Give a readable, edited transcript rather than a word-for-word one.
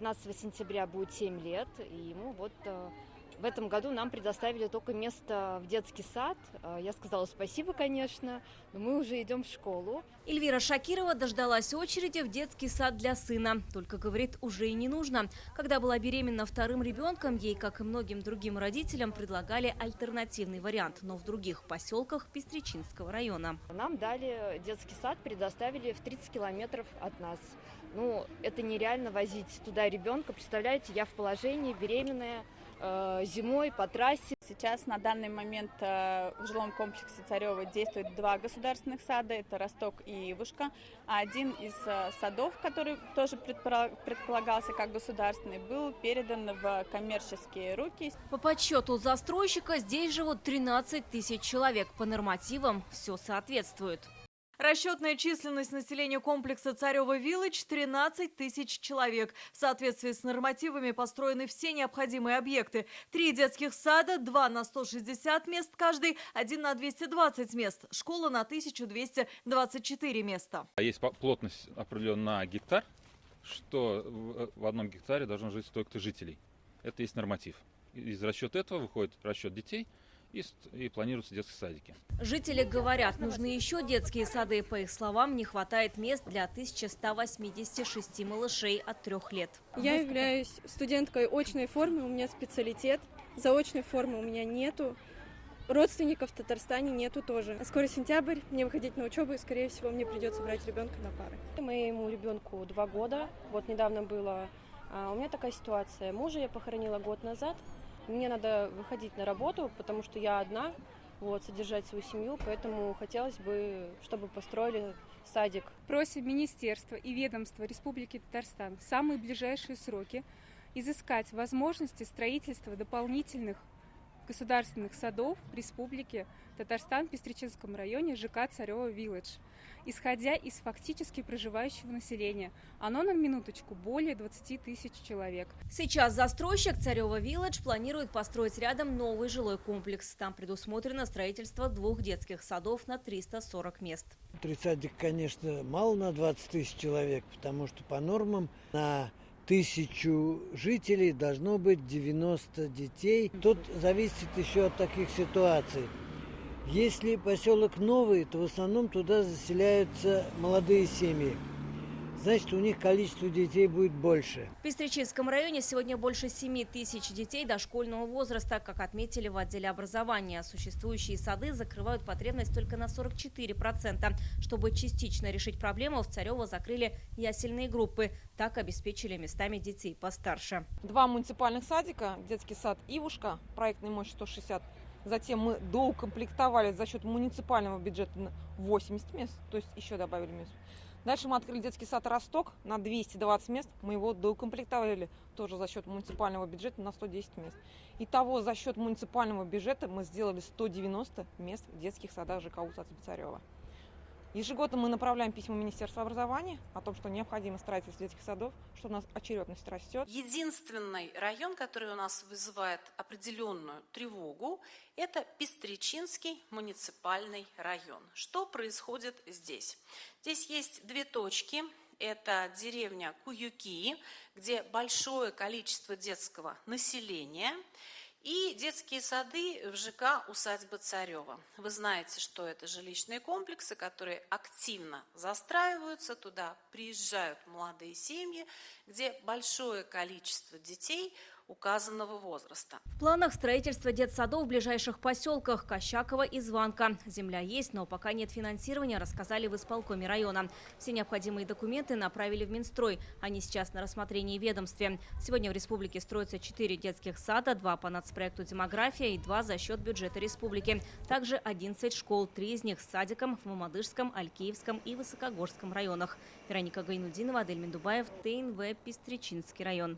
15 сентября будет 7 лет, и ему в этом году нам предоставили только место в детский сад. Я сказала спасибо, конечно, но мы уже идем в школу. Эльвира Шакирова дождалась очереди в детский сад для сына. Только, говорит, уже и не нужно. Когда была беременна вторым ребенком, ей, как и многим другим родителям, предлагали альтернативный вариант, но в других поселках Пестричинского района. Нам дали детский сад, предоставили в 30 километров от нас. Это нереально возить туда ребенка. Представляете, я в положении, беременная, зимой по трассе. Сейчас на данный момент в жилом комплексе Царева действует 2 государственных сада, это Росток и Ивушка. А один из садов, который тоже предполагался как государственный, был передан в коммерческие руки. По подсчету застройщика здесь живут 13 тысяч человек. По нормативам все соответствует. Расчетная численность населения комплекса Царева-Виллидж – 13 тысяч человек. В соответствии с нормативами построены все необходимые объекты. 3 детских сада, 2 на 160 мест каждый, 1 на 220 мест. Школа на 1224 места. Есть плотность определенная на гектар, что в одном гектаре должно жить столько-то жителей. Это есть норматив. Из расчета этого выходит расчет детей. И планируются детские садики. Жители говорят, нужны еще детские сады. По их словам, не хватает мест для 1186 малышей от 3 лет. Я являюсь студенткой очной формы, у меня специалитет. Заочной формы у меня нету. Родственников в Татарстане нету тоже. Скоро сентябрь, мне выходить на учебу, и, скорее всего, мне придется брать ребенка на пары. Моему ребенку 2 года. Недавно было. У меня такая ситуация. Мужа я похоронила год назад. Мне надо выходить на работу, потому что я одна, содержать свою семью, поэтому хотелось бы, чтобы построили садик. Просим Министерство и ведомство Республики Татарстан в самые ближайшие сроки изыскать возможности строительства дополнительных государственных садов в Республике Татарстан в Пестричинском районе ЖК Царева-Виллидж, исходя из фактически проживающего населения. Оно, на минуточку, более 20 тысяч человек. Сейчас застройщик Царева-Виллидж планирует построить рядом новый жилой комплекс. Там предусмотрено строительство 2 детских садов на 340 мест. 3 садика, конечно, мало на 20 тысяч человек, потому что по нормам на 1000 жителей должно быть 90 детей. Тут зависит еще от таких ситуаций. Если поселок новый, то в основном туда заселяются молодые семьи. Значит, у них количество детей будет больше. В Пестричинском районе сегодня больше 7 тысяч детей дошкольного возраста. Как отметили в отделе образования, существующие сады закрывают потребность только на 44%. Чтобы частично решить проблему, в Царево закрыли ясельные группы. Так обеспечили местами детей постарше. 2 муниципальных садика, детский сад Ивушка, проектной мощью 160. Затем мы доукомплектовали за счет муниципального бюджета на 80 мест, то есть еще добавили мест. Дальше мы открыли детский сад «Росток» на 220 мест. Мы его доукомплектовали тоже за счет муниципального бюджета на 110 мест. Итого за счет муниципального бюджета мы сделали 190 мест в детских садах ЖК усадьбы Царева. Ежегодно мы направляем письма Министерства образования о том, что необходимо строительство детских садов, что у нас очередность растет. Единственный район, который у нас вызывает определенную тревогу, это Пестричинский муниципальный район. Что происходит здесь? Здесь есть 2 точки. Это деревня Куюки, где большое количество детского населения, и детские сады в ЖК усадьба Царева. Вы знаете, что это жилищные комплексы, которые активно застраиваются, туда приезжают молодые семьи, где большое количество детей указанного возраста. В планах строительства детсадов в ближайших поселках Кощакова и Званка. Земля есть, но пока нет финансирования, рассказали в исполкоме района. Все необходимые документы направили в Минстрой. Они сейчас на рассмотрении в ведомстве. Сегодня в республике строятся 4 детских сада, 2 по нацпроекту «Демография» и 2 за счет бюджета республики. Также 11 школ, 3 из них с садиком в Мамадышском, Алькеевском и Высокогорском районах. Вероника Гайнудинова, Адель Мендубаев, ТНВ, Пестричинский район.